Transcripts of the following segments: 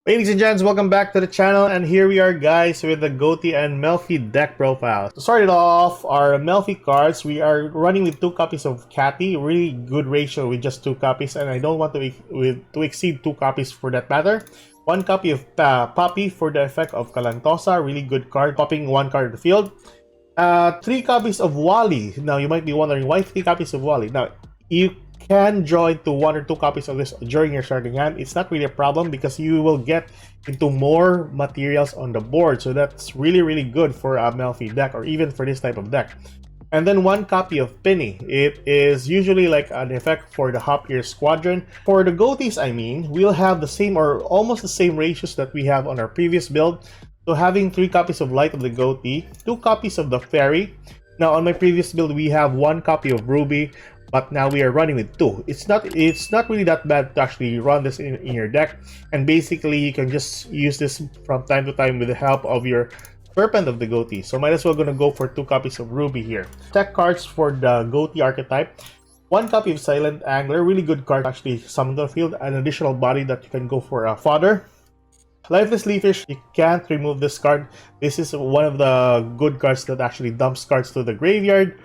Ladies and gents, welcome back to the channel, and here we are guys with the ghoti and Melfi deck profiles. To start it off, our Melfi cards, we are running with 2 copies of ghoti, really good ratio with just 2 copies, and I don't want to exceed 2 copies for that matter. 1 copy of Poppy for the effect of Kalantosa, really good card, popping 1 card in the field. 3 copies of Wally. Now you might be wondering why 3 copies of Wally. Now you can draw into 1 or 2 copies of this during your starting hand. It's not really a problem because you will get into more materials on the board, so that's really good for a Melfi deck or even for this type of deck. And then 1 copy of Penny. It is usually like an effect for the Hop Ear Squadron. For the ghotis, I mean, we'll have the same or almost the same ratios that we have on our previous build. So having 3 copies of Light of the Ghoti, 2 copies of the Fairy. Now on my previous build we have 1 copy of Ruby, but now we are running with 2. It's not really that bad to actually run this in your deck, and basically you can just use this from time to time with the help of your Serpent of the Ghoti. So might as well gonna go for 2 copies of Ruby here. Tech cards for the Ghoti archetype. 1 copy of Silent Angler, really good card actually summon to the field. An additional body that you can go for a fodder. Lifeless Leafish, you can't remove this card. This is one of the good cards that actually dumps cards to the graveyard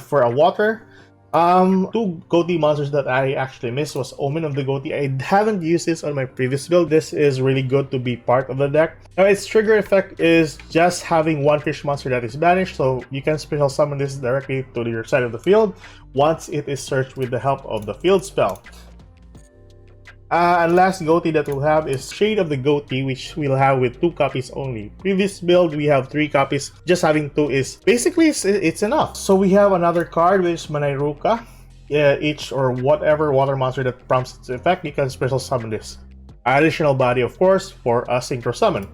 for a water. 2 ghoti monsters that I actually missed was Omen of the Ghoti. I haven't used this on my previous build. This is really good to be part of the deck. Now its trigger effect is just having 1 fish monster that is banished, so you can special summon this directly to your side of the field once it is searched with the help of the field spell. And last ghoti that we'll have is Shade of the Ghoti, which we'll have with 2 copies only. Previous build we have 3 copies. Just having 2 is basically it's enough. So we have another card which is Manairuka. Each or whatever water monster that prompts its effect, you can special summon this. Additional body, of course, for a synchro summon.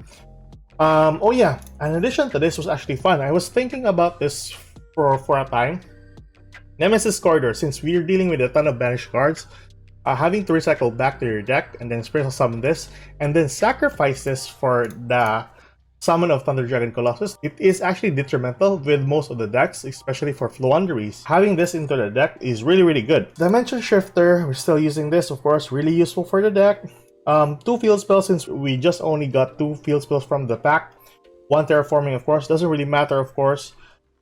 Oh yeah, in addition to this was actually fun. I was thinking about this for a time. Nemesis Corridor, since we're dealing with a ton of banished cards, having to recycle back to your deck and then special summon this and then sacrifice this for the summon of Thunder Dragon Colossus, it is actually detrimental with most of the decks, especially for Floowandereeze. Having this into the deck is really good. Dimension Shifter, we're still using this, of course, really useful for the deck. 2 field spells since we just only got 2 field spells from the pack. 1 Terraforming, of course, doesn't really matter, of course.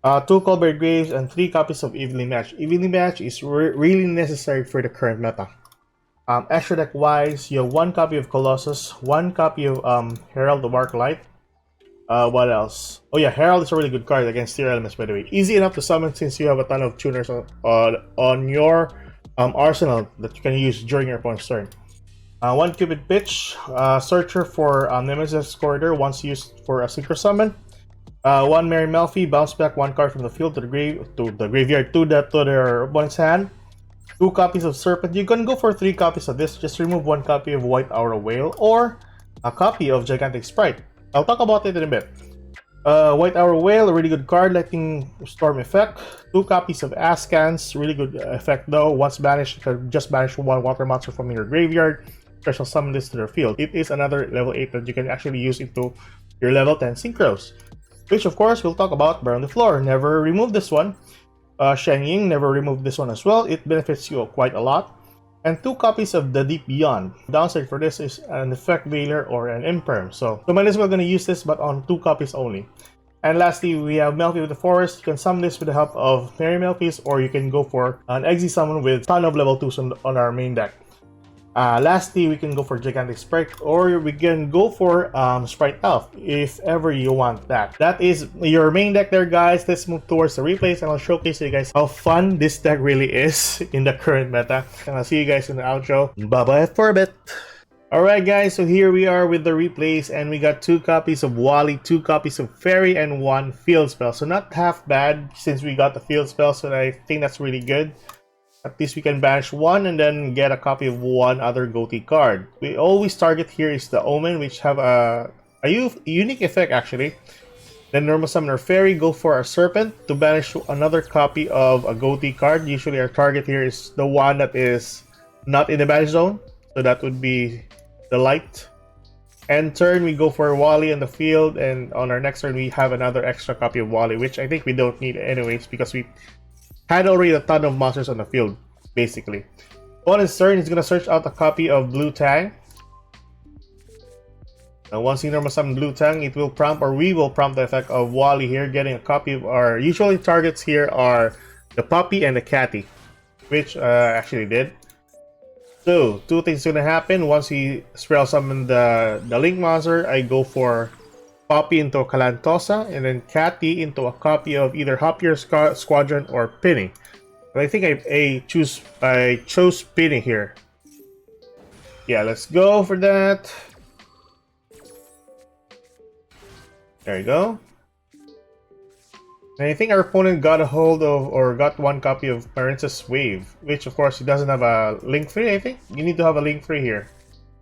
2 Colbert Graves and 3 copies of Evenly Match. Evenly Match is really necessary for the current meta. Extra deck wise, you have 1 copy of Colossus, 1 copy of Herald of Arclight. What else? Oh yeah, Herald is a really good card against Tier Elements, by the way. Easy enough to summon since you have a ton of tuners on your arsenal that you can use during your opponent's turn. 1 Cupid Pitch, Searcher for Nemesis Corridor once used for a synchro summon. 1 Merry Melfi, bounce back 1 card from the field to the graveyard to their opponent's hand. 2 copies of Serpent. You can go for 3 copies of this. Just remove 1 copy of White Aura Whale or a copy of Gigantic Sprite. I'll talk about it in a bit. White Aura Whale, a really good card, Lightning Storm effect. 2 copies of Askans, really good effect though. Once banished, you can just banish 1 water monster from your graveyard. Special summon this to their field. It is another level 8 that you can actually use into your level 10 synchros. Which of course we'll talk about Burn the Floor. Never remove this one. Shang Ying, never remove this one as well. It benefits you quite a lot. And 2 copies of The Deep Beyond. Downside for this is an Effect Veiler or an Imperm. So might as well gonna use this, but on 2 copies only. And lastly, we have Melfi with the Forest. You can summon this with the help of Merry Melfis, or you can go for an Exi summon with ton of level 2s on our main deck. Lastly, we can go for Gigantic Sprite, or we can go for Sprite Elf, if ever you want that. That is your main deck there, guys. Let's move towards the replays, and I'll showcase you guys how fun this deck really is in the current meta. And I'll see you guys in the outro. Bye-bye for a bit. Alright guys, so here we are with the replays, and we got 2 copies of Wally, 2 copies of Fairy, and 1 field spell. So not half bad since we got the field spell, so I think that's really good. At least we can banish 1 and then get a copy of 1 other ghoti card. We always target here is the Omen, which have a unique effect actually. Then normal summoner Fairy, go for a Serpent to banish another copy of a ghoti card. Usually our target here is the one that is not in the banish zone, so that would be the Light. End turn we go for Wally in the field, and on our next turn we have another extra copy of Wally, which I think we don't need anyways because we had already a ton of monsters on the field, basically. On his turn, he's gonna search out a copy of Blue Tang. Now once you normal summon Blue Tang, it will prompt, or we will prompt the effect of Wally here, getting a copy of our usually targets here are the puppy and the catty, which actually did. So two things gonna happen once he spell summon the Link monster. I go for Poppy into a Calantosa, and then Catty into a copy of either Hoppier Squadron or Penny. But I think I chose Penny here. Yeah, let's go for that. There you go. And I think our opponent got a hold of, or got one copy of Marincess Wave, which of course he doesn't have a Link 3, I think. You need to have a Link 3 here.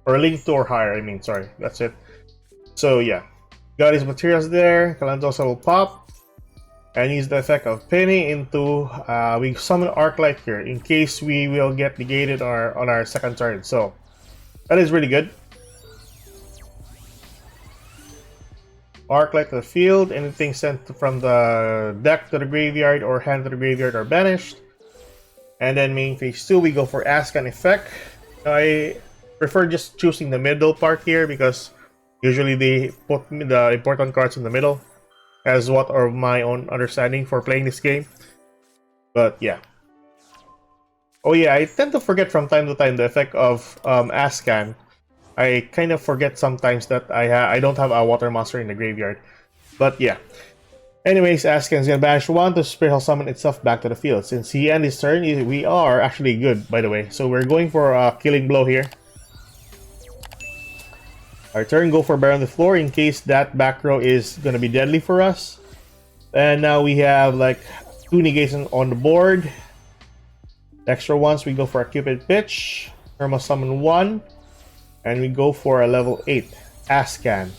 Or a Link 2 or higher, I mean, sorry. That's it. So yeah. Got his materials there. Calantosa will pop. And use the effect of Penny into, we summon Arclight here in case we will get negated on our second turn. So that is really good. Arclight to the field. Anything sent from the deck to the graveyard or hand to the graveyard are banished. And then main phase 2, we go for Ascan effect. I prefer just choosing the middle part here because usually they put the important cards in the middle, as what are my own understanding for playing this game. But yeah. Oh yeah, I tend to forget from time to time the effect of Ascan. I kind of forget sometimes that I don't have a water monster in the graveyard. But yeah. Anyways, Ascan is gonna banish one to special summon itself back to the field. Since he ends his turn, we are actually good, by the way. So we're going for a killing blow here. Our turn, go for Bear on the floor in case that back row is gonna be deadly for us. And now we have like 2 negations on the board. Extra ones, we go for a Cupid Pitch. Normal summon 1. And we go for a level 8 Ascan.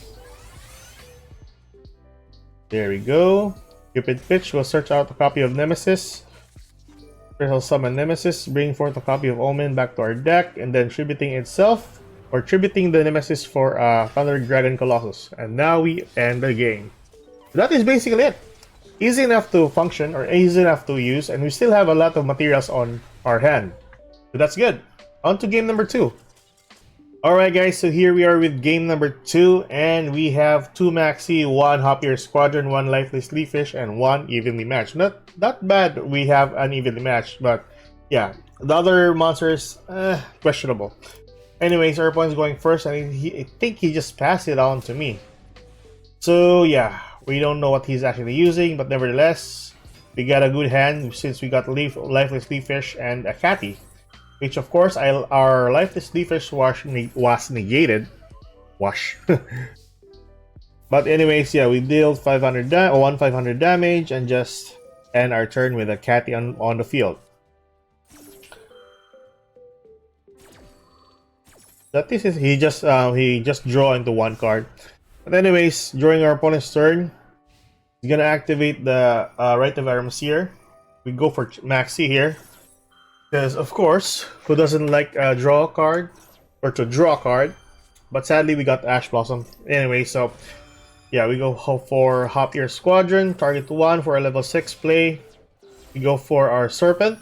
There we go. Cupid Pitch will search out a copy of Nemesis. Special summon Nemesis, bring forth a copy of Omen back to our deck, and then tributing itself, or tributing the Nemesis for Thunder Dragon Colossus. And now we end the game. So that is basically it. Easy enough to function, or easy enough to use, and we still have a lot of materials on our hand. So that's good. On to game number 2. Alright guys, so here we are with game number 2, and we have 2 Maxi, 1 Hoppier Squadron, 1 Lifeless Leafish, and 1 Evenly Matched. Not bad we have unevenly matched, but yeah, the other monsters, questionable. Anyways, our opponent's going first, and I think he just passed it on to me. So yeah, we don't know what he's actually using, but nevertheless, we got a good hand since we got Lifeless Leafish and a Catty. Which of course, our Lifeless Leafish was negated. Wash. But anyways, yeah, we dealt 500 damage and just end our turn with a Catty on the field. That this is he just draw into 1 card. But anyways, during our opponent's turn, he's gonna activate the Rite of Aramsir. We go for Maxi here. Because, of course, who doesn't like draw a card? Or to draw a card? But sadly, we got Ash Blossom. Anyway, so, yeah, we go for Hoppier Squadron. Target 1 for a level 6 play. We go for our Serpent.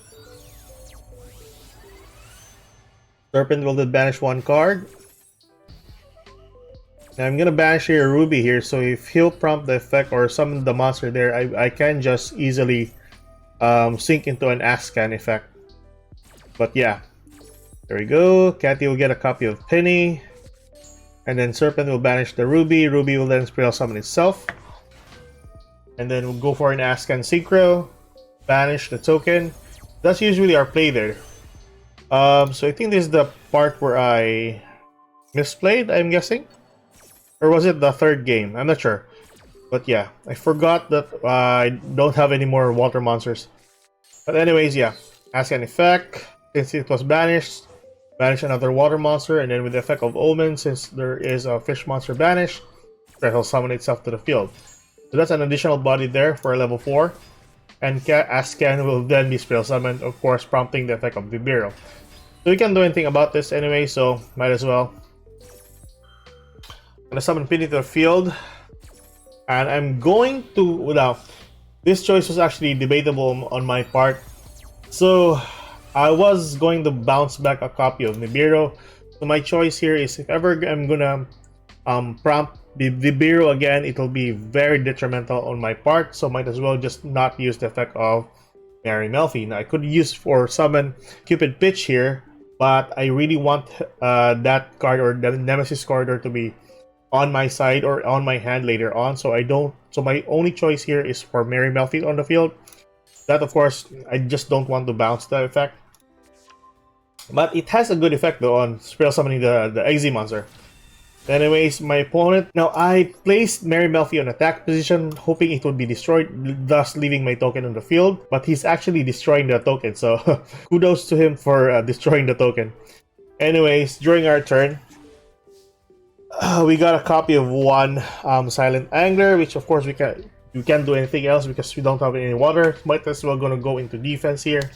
Serpent will then banish 1 card. Now, I'm gonna banish here Ruby here, so if he'll prompt the effect or summon the monster there, I can just easily sink into an Ascan effect. But yeah, there we go. Catty will get a copy of Penny. And then Serpent will banish the Ruby. Ruby will then spell summon itself. And then we'll go for an Ascan Synchro. Banish the token. That's usually our play there. So I think this is the part where I misplayed, I'm guessing. Or was it the 3rd game? I'm not sure. But yeah, I forgot that I don't have any more water monsters. But anyways, yeah. Ascan effect. Since it was banished, banish another water monster, and then with the effect of Omen, since there is a fish monster banished, it will summon itself to the field. So that's an additional body there for level 4. And Ascan will then be spell summoned, of course, prompting the effect of Vibiro. So we can't do anything about this anyway, so might as well. I'm gonna summon Penny to the field. And I'm going to, now, this choice was actually debatable on my part. So I was going to bounce back a copy of Nibiru. So my choice here is if ever I'm gonna prompt the Biro again, it will be very detrimental on my part, so might as well just not use the effect of Mary Melfi. Now I could use for summon Cupid Pitch here, but I really want that card or the Nemesis Corridor to be on my side or on my hand later on, so I don't. So my only choice here is for Mary Melfi on the field. That of course I just don't want to bounce the effect, but it has a good effect though on spell summoning the Exe monster. Anyways, my opponent, now I placed Mary Melfi on attack position, hoping it would be destroyed, thus leaving my token on the field, but he's actually destroying the token, so kudos to him for destroying the token. Anyways, during our turn, we got a copy of one Silent Angler, which of course we can't do anything else because we don't have any water. Might as well gonna go into defense here.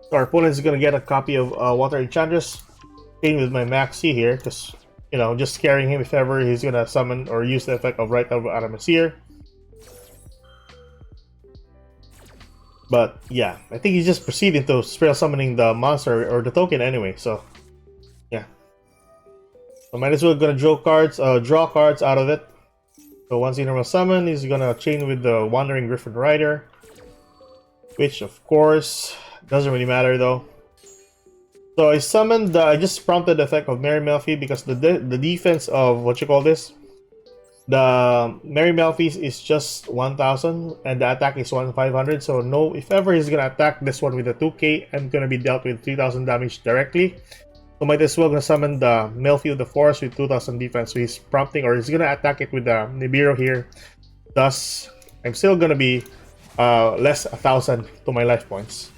So our opponent is gonna get a copy of Water Enchantress, playing with my Maxi here, because you know, just scaring him if ever he's gonna summon or use the effect of Right of Aramesir. But yeah, I think he's just proceeding to spell summoning the monster or the token anyway. So yeah, so might as well gonna draw cards out of it. So once he normal summon, he's gonna chain with the Wandering Griffin Rider, which of course doesn't really matter though. So I summoned, I just prompted the effect of Mary Melfi because the defense of, what you call this? The Mary Melfi is just 1000 and the attack is 1500. So no, if ever he's gonna attack this one with a 2k, I'm gonna be dealt with 3000 damage directly. So might as well gonna summon the Melfi of the Forest with 2000 defense. So he's prompting, or he's gonna attack it with the Nibiru here. Thus, I'm still gonna be less 1000 to my life points.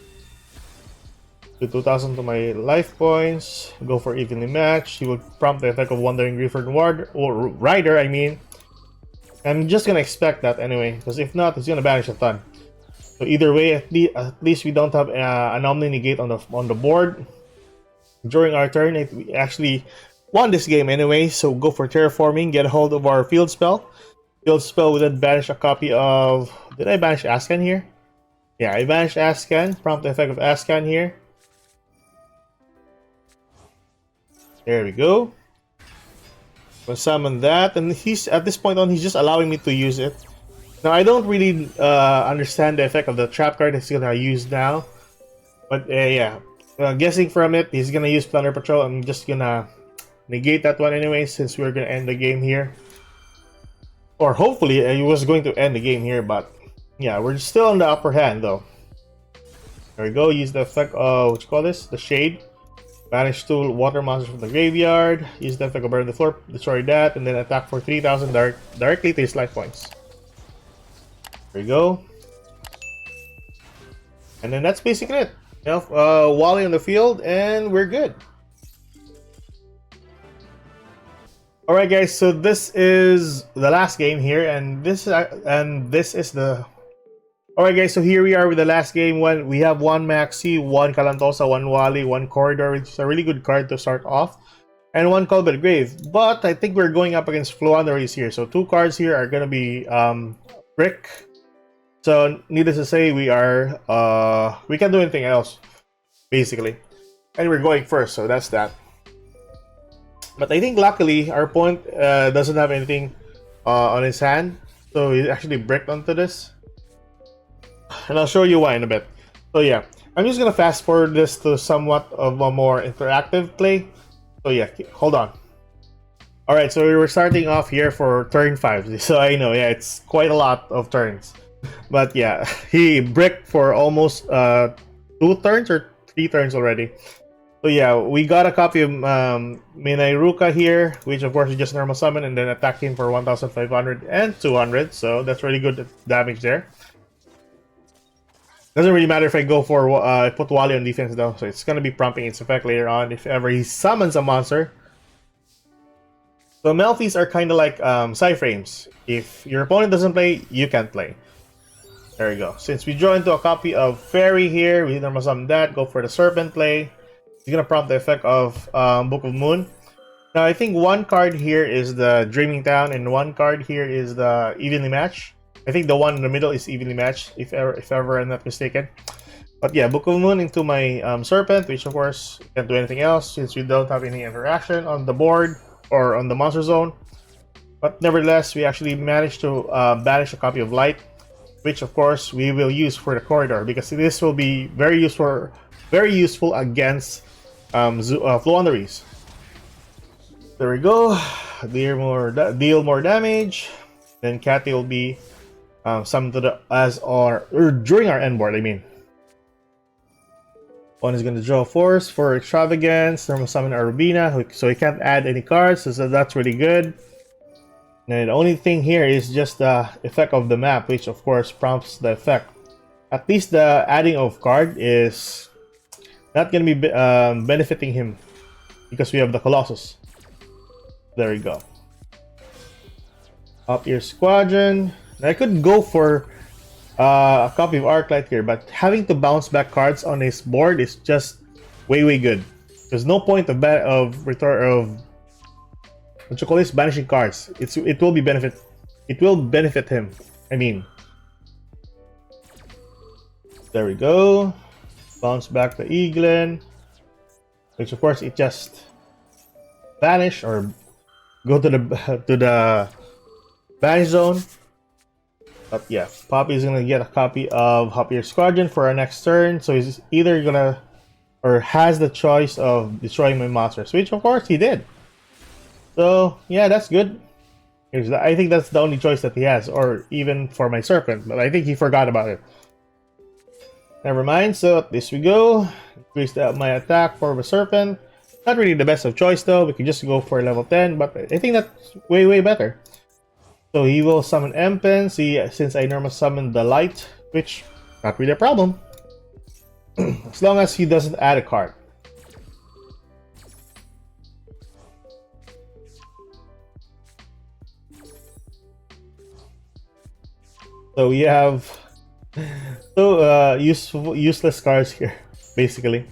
To 2000 to my life points, go for evenly match. He will prompt the effect of Wandering Griffin Ward or Rider. I mean, I'm just gonna expect that anyway, because if not, it's gonna banish a ton. So either way, at least we don't have an Omni Negate on the board. During our turn, we actually won this game anyway. So go for Terraforming, get a hold of our Field Spell. Field Spell will then banish a copy of. Did I banish Ascan here? Yeah, I banished Ascan. Prompt the effect of Ascan here. There we go. We'll summon that, and he's at this point on, he's just allowing me to use it. Now I don't really understand the effect of the trap card he's gonna use now, but yeah, guessing from it, he's gonna use Plunder Patrol. I'm just gonna negate that one anyway, since we're gonna end the game here, or hopefully he was going to end the game here, but yeah, we're still on the upper hand though. There we go. Use the effect of, what you call this? The Shade. Banish 2 water monsters from the graveyard. Use the effect of Burn the Floor, destroy that, and then attack for 3000 directly to his life points. There we go. And then that's basically it. You know, Wally on the field, and we're good. Alright guys, so this is the last game here, and this is the... Alright guys, so here we are with the last game. We have one Maxi, one Kalantosa, one Wally, one Corridor, which is a really good card to start off, and one Colbert Grave. But I think we're going up against Floowandereeze here, so two cards here are gonna be Brick. So needless to say, we can't do anything else, basically. And we're going first, so that's that. But I think luckily our opponent doesn't have anything on his hand, so he actually bricked onto this. And I'll show you why in a bit. So yeah, I'm just gonna fast forward this to somewhat of a more interactive play. So yeah, hold on. Alright, so we were starting off here for turn 5. So I know, yeah, it's quite a lot of turns. But yeah, he bricked for almost 2 turns or 3 turns already. So yeah, we got a copy of Minairuka here, which of course we just normal summon and then attack him for 1500 and 200. So that's really good damage there. Doesn't really matter if I go for put Wally on defense though, so it's gonna be prompting its effect later on if ever he summons a monster. So Melfis are kind of like side frames. If your opponent doesn't play, you can't play. There we go. Since we draw into a copy of Fairy here, we normal summon that. Go for the Serpent play. He's gonna prompt the effect of Book of Moon. Now I think one card here is the Dreaming Town, and one card here is the Evenly Match. I think the one in the middle is evenly matched, if ever I'm not mistaken. But yeah, Book of Moon into my Serpent, which of course can't do anything else since we don't have any interaction on the board. or on the monster zone. But nevertheless, we actually managed to banish a copy of Light, which of course we will use for the corridor because this will be very useful against Floowandereeze. There we go. Deal more damage. Then Cathy will be summoned to the during our end board. I mean, one is going to draw force for extravagance. Then we'll summon our Rubina, so he can't add any cards. So that's really good. And the only thing here is just the effect of the map, which of course prompts the effect. At least the adding of card is not going to be benefiting him because we have the Colossus. There we go. Up your Squadron. I could go for a copy of Arclight here, but having to bounce back cards on his board is just way good. There's no point of what you call this, banishing cards. It will benefit him. I mean, there we go. Bounce back the Eaglin, which of course it just vanish or go to the banish zone. But yeah, Poppy is gonna get a copy of Hoppier Squadron for our next turn. So he's either gonna or has the choice of destroying my monsters, which of course he did. So yeah, that's good. I think that's the only choice that he has, or even for my Serpent, but I think he forgot about it. Never mind, so this we go. Increase my attack for the Serpent. Not really the best of choice though, we can just go for level 10, but I think that's way better. So he will summon Empen, since I normally summon the Light, which not really a problem. As long as he doesn't add a card. So we have useless cards here, basically.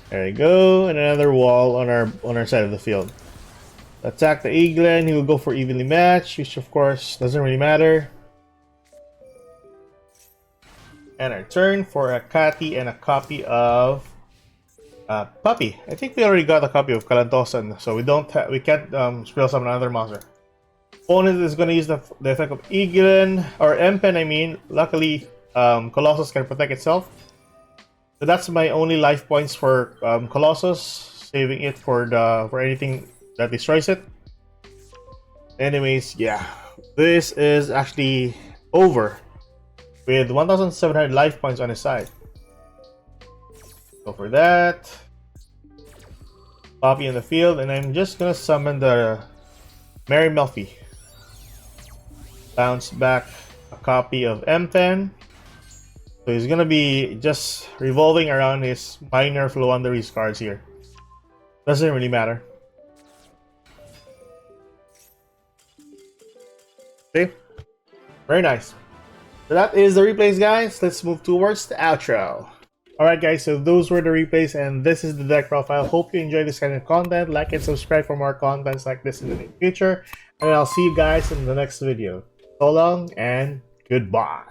There we go, and another wall on our side of the field. Attack the Eaglin, he will go for evenly matched, which of course doesn't really matter. And our turn for a Cathy and a copy of Puppy. I think we already got a copy of Kalantosan, so we can't spell summon another monster. Opponent is going to use the effect of Eaglin, or Empen, I mean. Luckily, Colossus can protect itself. So that's my only life points for Colossus, saving it for anything that destroys it. Anyways, yeah, this is actually over with 1,700 life points on his side. Go for that. Poppy in the field, and I'm just gonna summon the Mary Melfi. Bounce back a copy of Empen. So he's gonna be just revolving around his minor Floowandereeze cards here. Doesn't really matter. Okay, very nice. So that is the replays, guys. Let's move towards the outro. Alright guys, so those were the replays and this is the deck profile. Hope you enjoy this kind of content. Like and subscribe for more contents like this in the near future. And I'll see you guys in the next video. So long and goodbye.